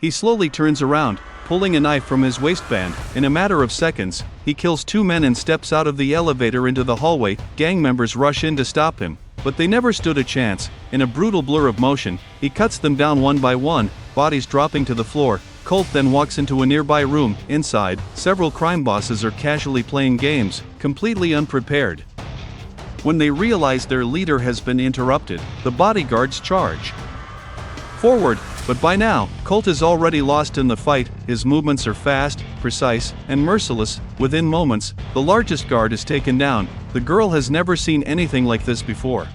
He slowly turns around, pulling a knife from his waistband. In a matter of seconds, he kills 2 men and steps out of the elevator into the hallway. Gang members rush in to stop him, but they never stood a chance. In a brutal blur of motion, he cuts them down one by one, bodies dropping to the floor. Colt then walks into a nearby room. Inside, several crime bosses are casually playing games, completely unprepared. When they realize their leader has been interrupted, the bodyguards charge forward, but by now, Colt is already lost in the fight. His movements are fast, precise, and merciless. Within moments, the largest guard is taken down. The girl has never seen anything like this before.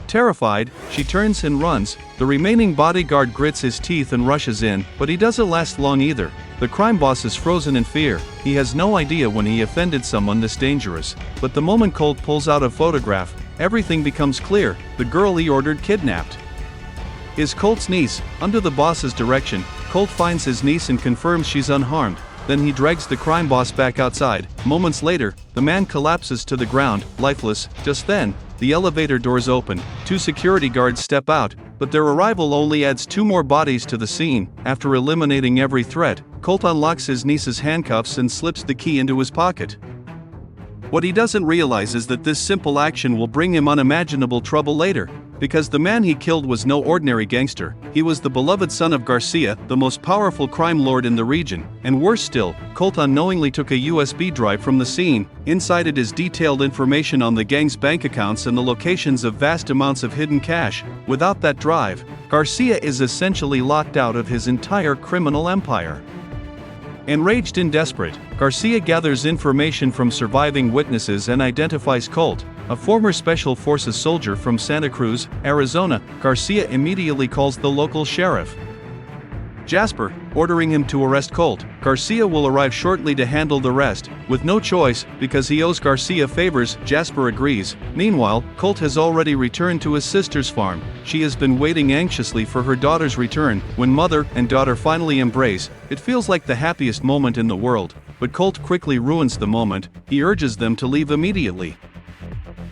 Terrified, she turns and runs. The remaining bodyguard grits his teeth and rushes in, but he doesn't last long either. The crime boss is frozen in fear. He has no idea when he offended someone this dangerous. But the moment Colt pulls out a photograph, everything becomes clear. The girl he ordered kidnapped is Colt's niece. Under the boss's direction, Colt finds his niece and confirms she's unharmed. Then he drags the crime boss back outside. Moments later, the man collapses to the ground, lifeless. Just then, the elevator doors open. 2 security guards step out, but their arrival only adds 2 more bodies to the scene. After eliminating every threat, Colt unlocks his niece's handcuffs and slips the key into his pocket. What he doesn't realize is that this simple action will bring him unimaginable trouble later. Because the man he killed was no ordinary gangster, he was the beloved son of Garcia, the most powerful crime lord in the region. And worse still, Colt unknowingly took a USB drive from the scene. Inside it is detailed information on the gang's bank accounts and the locations of vast amounts of hidden cash. Without that drive, Garcia is essentially locked out of his entire criminal empire. Enraged and desperate, Garcia gathers information from surviving witnesses and identifies Colt, a former Special Forces soldier from Santa Cruz, Arizona. Garcia immediately calls the local sheriff, Jasper, ordering him to arrest Colt. Garcia will arrive shortly to handle the rest. With no choice, because he owes Garcia favors, Jasper agrees. Meanwhile, Colt has already returned to his sister's farm. She has been waiting anxiously for her daughter's return. When mother and daughter finally embrace, it feels like the happiest moment in the world. But Colt quickly ruins the moment. He urges them to leave immediately.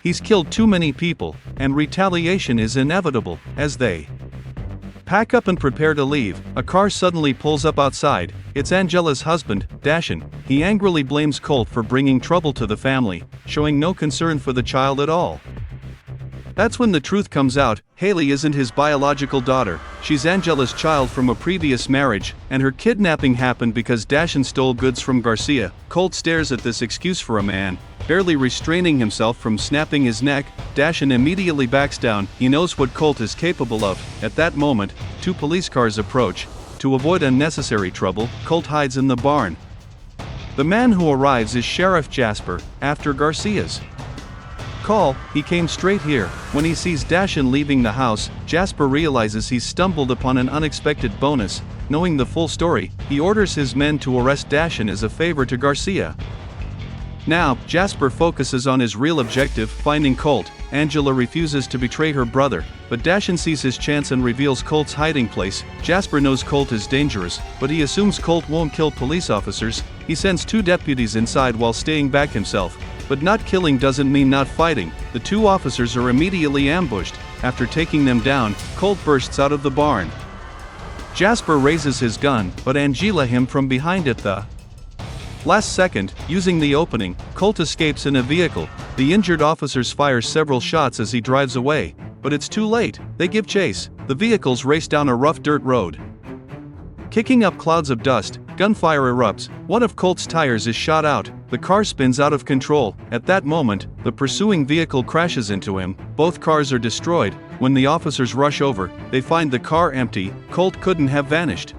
He's killed too many people, and retaliation is inevitable. As they pack up and prepare to leave, a car suddenly pulls up outside. It's Angela's husband, Dashin. He angrily blames Colt for bringing trouble to the family, showing no concern for the child at all. That's when the truth comes out. Haley isn't his biological daughter. She's Angela's child from a previous marriage, and her kidnapping happened because Dashin stole goods from Garcia. Colt stares at this excuse for a man, barely restraining himself from snapping his neck. Dashin immediately backs down. He knows what Colt is capable of. At that moment, 2 police cars approach. To avoid unnecessary trouble, Colt hides in the barn. The man who arrives is Sheriff Jasper. After Garcia's call, he came straight here. When he sees Dashin leaving the house, Jasper realizes he's stumbled upon an unexpected bonus. Knowing the full story, he orders his men to arrest Dashin as a favor to Garcia. Now, Jasper focuses on his real objective, finding Colt. Angela refuses to betray her brother, but Dashin sees his chance and reveals Colt's hiding place. Jasper knows Colt is dangerous, but he assumes Colt won't kill police officers. He sends 2 deputies inside while staying back himself. But not killing doesn't mean not fighting. The 2 officers are immediately ambushed. After taking them down, Colt bursts out of the barn. Jasper raises his gun, but Angela him from behind at the last second. Using the opening, Colt escapes in a vehicle. The injured officers fire several shots as he drives away, but it's too late. They give chase. The vehicles race down a rough dirt road, kicking up clouds of dust. Gunfire erupts. One of Colt's tires is shot out. The car spins out of control. At that moment, the pursuing vehicle crashes into him. Both cars are destroyed. When the officers rush over, they find the car empty. Colt couldn't have vanished.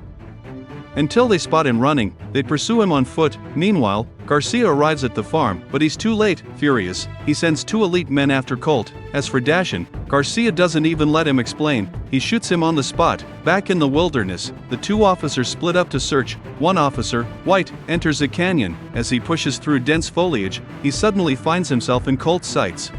Until they spot him running, they pursue him on foot. Meanwhile, Garcia arrives at the farm, but he's too late. Furious, he sends 2 elite men after Colt. As for Dashin, Garcia doesn't even let him explain. He shoots him on the spot. Back in the wilderness, the 2 officers split up to search. One officer, White, enters a canyon. As he pushes through dense foliage, he suddenly finds himself in Colt's sights.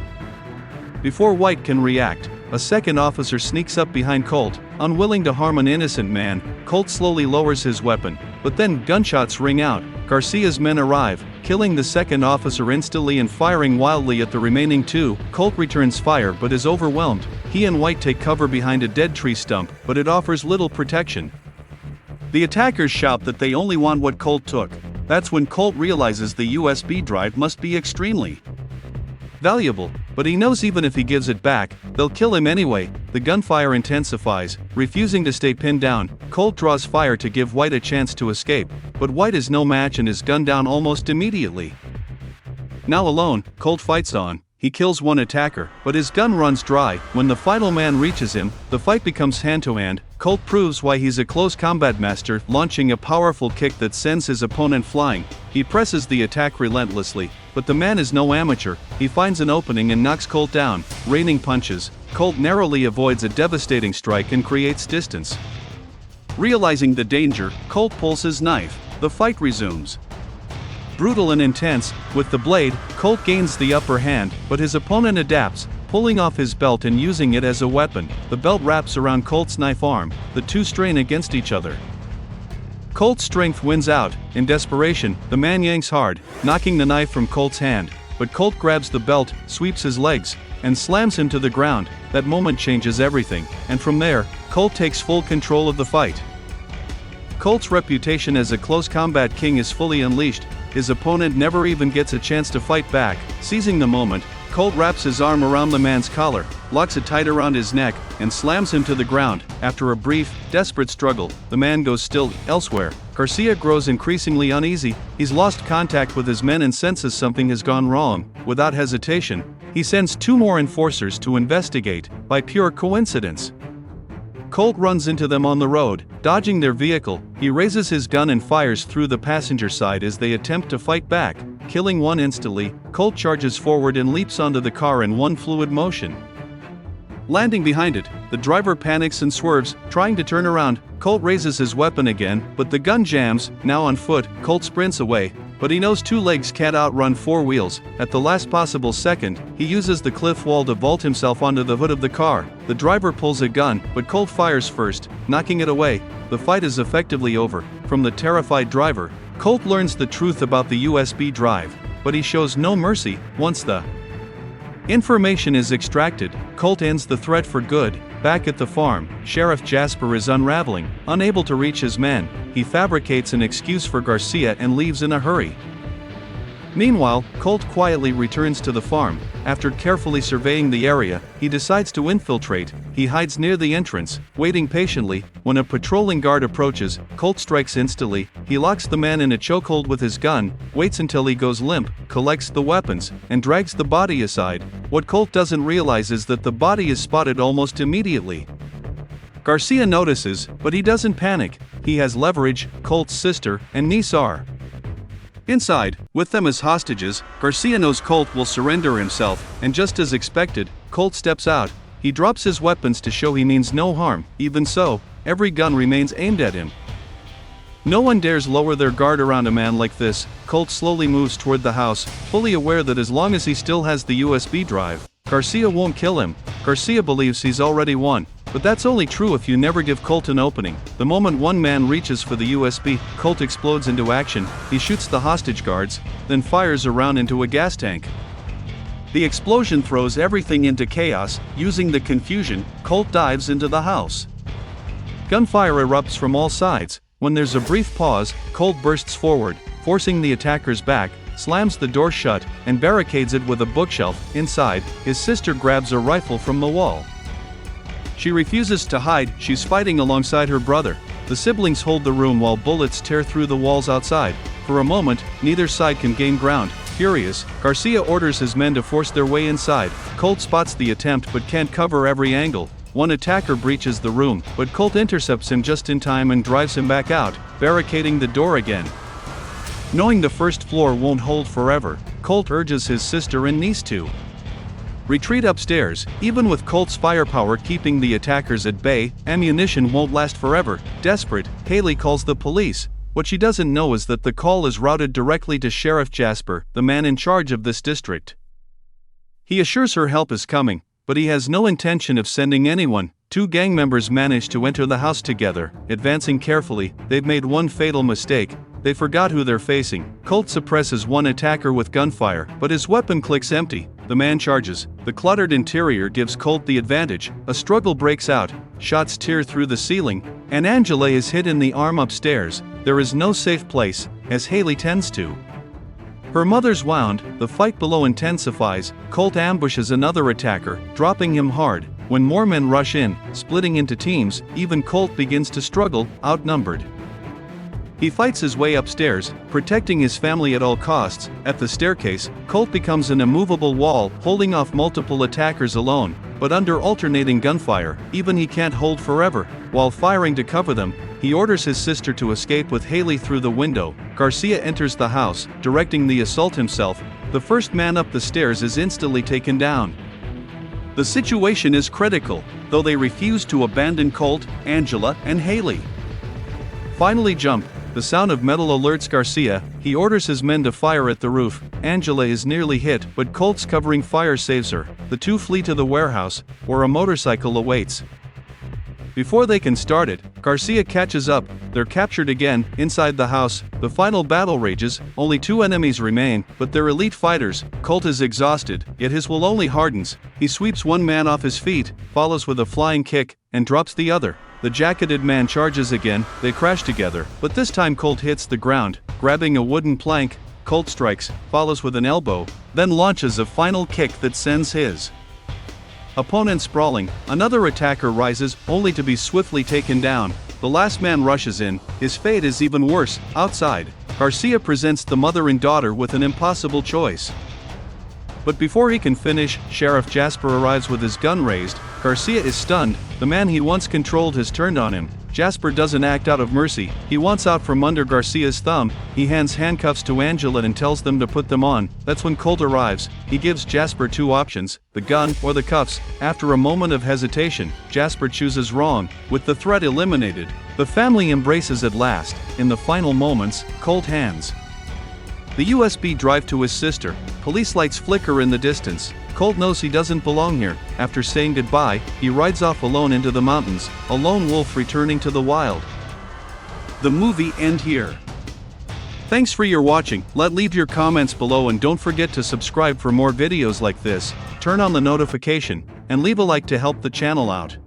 Before White can react, a second officer sneaks up behind Colt. Unwilling to harm an innocent man, Colt slowly lowers his weapon, but then gunshots ring out. Garcia's men arrive, killing the second officer instantly and firing wildly at the remaining 2. Colt returns fire but is overwhelmed. He and White take cover behind a dead tree stump, but it offers little protection. The attackers shout that they only want what Colt took. That's when Colt realizes the USB drive must be extremely valuable, but he knows even if he gives it back, they'll kill him anyway. The gunfire intensifies. Refusing to stay pinned down, Colt draws fire to give White a chance to escape, but White is no match and is gunned down almost immediately. Now alone, Colt fights on. He kills one attacker, but his gun runs dry. When the final man reaches him, the fight becomes hand-to-hand. Colt proves why he's a close combat master, launching a powerful kick that sends his opponent flying. He presses the attack relentlessly, but the man is no amateur. He finds an opening and knocks Colt down, raining punches. Colt narrowly avoids a devastating strike and creates distance. Realizing the danger, Colt pulls his knife. The fight resumes. Brutal and intense, with the blade, Colt gains the upper hand, but his opponent adapts, pulling off his belt and using it as a weapon. The belt wraps around Colt's knife arm. The two strain against each other. Colt's strength wins out. In desperation, the man yanks hard, knocking the knife from Colt's hand, but Colt grabs the belt, sweeps his legs, and slams him to the ground. That moment changes everything, and from there, Colt takes full control of the fight. Colt's reputation as a close combat king is fully unleashed. His opponent never even gets a chance to fight back. Seizing the moment, Colt wraps his arm around the man's collar, locks it tight around his neck, and slams him to the ground. After a brief, desperate struggle, the man goes still. Elsewhere, Garcia grows increasingly uneasy. He's lost contact with his men and senses something has gone wrong. Without hesitation, he sends two more enforcers to investigate. By pure coincidence, Colt runs into them on the road. Dodging their vehicle, he raises his gun and fires through the passenger side as they attempt to fight back. Killing one instantly, Colt charges forward and leaps onto the car in one fluid motion. Landing behind it, the driver panics and swerves, trying to turn around. Colt raises his weapon again, but the gun jams. Now on foot, Colt sprints away, but he knows two legs can't outrun four wheels. At the last possible second, he uses the cliff wall to vault himself onto the hood of the car. The driver pulls a gun, but Colt fires first, knocking it away. The fight is effectively over. From the terrified driver, Colt learns the truth about the USB drive, but he shows no mercy. Once the information is extracted, Colt ends the threat for good. Back at the farm, Sheriff Jasper is unraveling. Unable to reach his men, he fabricates an excuse for Garcia and leaves in a hurry. Meanwhile, Colt quietly returns to the farm. After carefully surveying the area, he decides to infiltrate. He hides near the entrance, waiting patiently. When a patrolling guard approaches, Colt strikes instantly. He locks the man in a chokehold with his gun, waits until he goes limp, collects the weapons, and drags the body aside. What Colt doesn't realize is that the body is spotted almost immediately. Garcia notices, but he doesn't panic. He has leverage. Colt's sister and niece are inside, with them as hostages. Garcia knows Colt will surrender himself, and just as expected, Colt steps out. He drops his weapons to show he means no harm. Even so, every gun remains aimed at him. No one dares lower their guard around a man like this. Colt slowly moves toward the house, fully aware that as long as he still has the USB drive, Garcia won't kill him. Garcia believes he's already won. But that's only true if you never give Colt an opening. The moment one man reaches for the USB, Colt explodes into action. He shoots the hostage guards, then fires a round into a gas tank. The explosion throws everything into chaos. Using the confusion, Colt dives into the house. Gunfire erupts from all sides. When there's a brief pause, Colt bursts forward, forcing the attackers back, slams the door shut, and barricades it with a bookshelf. Inside, his sister grabs a rifle from the wall. She refuses to hide. She's fighting alongside her brother. The siblings hold the room while bullets tear through the walls outside. For a moment, neither side can gain ground. Furious, Garcia orders his men to force their way inside. Colt spots the attempt but can't cover every angle. One attacker breaches the room, but Colt intercepts him just in time and drives him back out, barricading the door again. Knowing the first floor won't hold forever, Colt urges his sister and niece to retreat upstairs. Even with Colt's firepower keeping the attackers at bay, ammunition won't last forever. Desperate, Haley calls the police. What she doesn't know is that the call is routed directly to Sheriff Jasper, the man in charge of this district. He assures her help is coming, but he has no intention of sending anyone. Two gang members manage to enter the house together. Advancing carefully, they've made one fatal mistake. They forgot who they're facing. Colt suppresses one attacker with gunfire, but his weapon clicks empty. The man charges. The cluttered interior gives Colt the advantage. A struggle breaks out. shots tear through the ceiling, and Angela is hit in the arm upstairs. There is no safe place, as Haley tends to. Her mother's wound, the fight below intensifies. Colt ambushes another attacker, dropping him hard. When more men rush in, splitting into teams, even Colt begins to struggle, outnumbered. He fights his way upstairs, protecting his family at all costs. At the staircase, Colt becomes an immovable wall, holding off multiple attackers alone, but under alternating gunfire, even he can't hold forever. While firing to cover them, he orders his sister to escape with Haley through the window. Garcia enters the house, directing the assault himself. The first man up the stairs is instantly taken down. The situation is critical, though they refuse to abandon Colt, Angela, and Haley. Finally jump. The sound of metal alerts Garcia. He orders his men to fire at the roof. Angela is nearly hit, but Colt's covering fire saves her. The two flee to the warehouse, where a motorcycle awaits. Before they can start it, Garcia catches up. They're captured again. Inside the house, the final battle rages. Only 2 enemies remain, but they're elite fighters. Colt is exhausted, yet his will only hardens. He sweeps one man off his feet, follows with a flying kick, and drops the other. The jacketed man charges again. They crash together, but this time Colt hits the ground. Grabbing a wooden plank, Colt strikes, follows with an elbow, then launches a final kick that sends his opponent sprawling. Another attacker rises, only to be swiftly taken down. The last man rushes in. His fate is even worse. Outside, Garcia presents the mother and daughter with an impossible choice. But before he can finish, Sheriff Jasper arrives with his gun raised. Garcia is stunned. The man he once controlled has turned on him. Jasper doesn't act out of mercy. He wants out from under Garcia's thumb. He hands handcuffs to Angela and tells them to put them on. That's when Colt arrives. He gives Jasper 2 options, the gun or the cuffs. After a moment of hesitation, Jasper chooses wrong. With the threat eliminated, the family embraces at last. In the final moments, Colt hands the USB drive to his sister. Police lights flicker in the distance. Colt knows he doesn't belong here. After saying goodbye, he rides off alone into the mountains, a lone wolf returning to the wild. The movie ends here. Thanks for your watching. Leave your comments below and don't forget to subscribe for more videos like this. Turn on the notification and leave a like to help the channel out.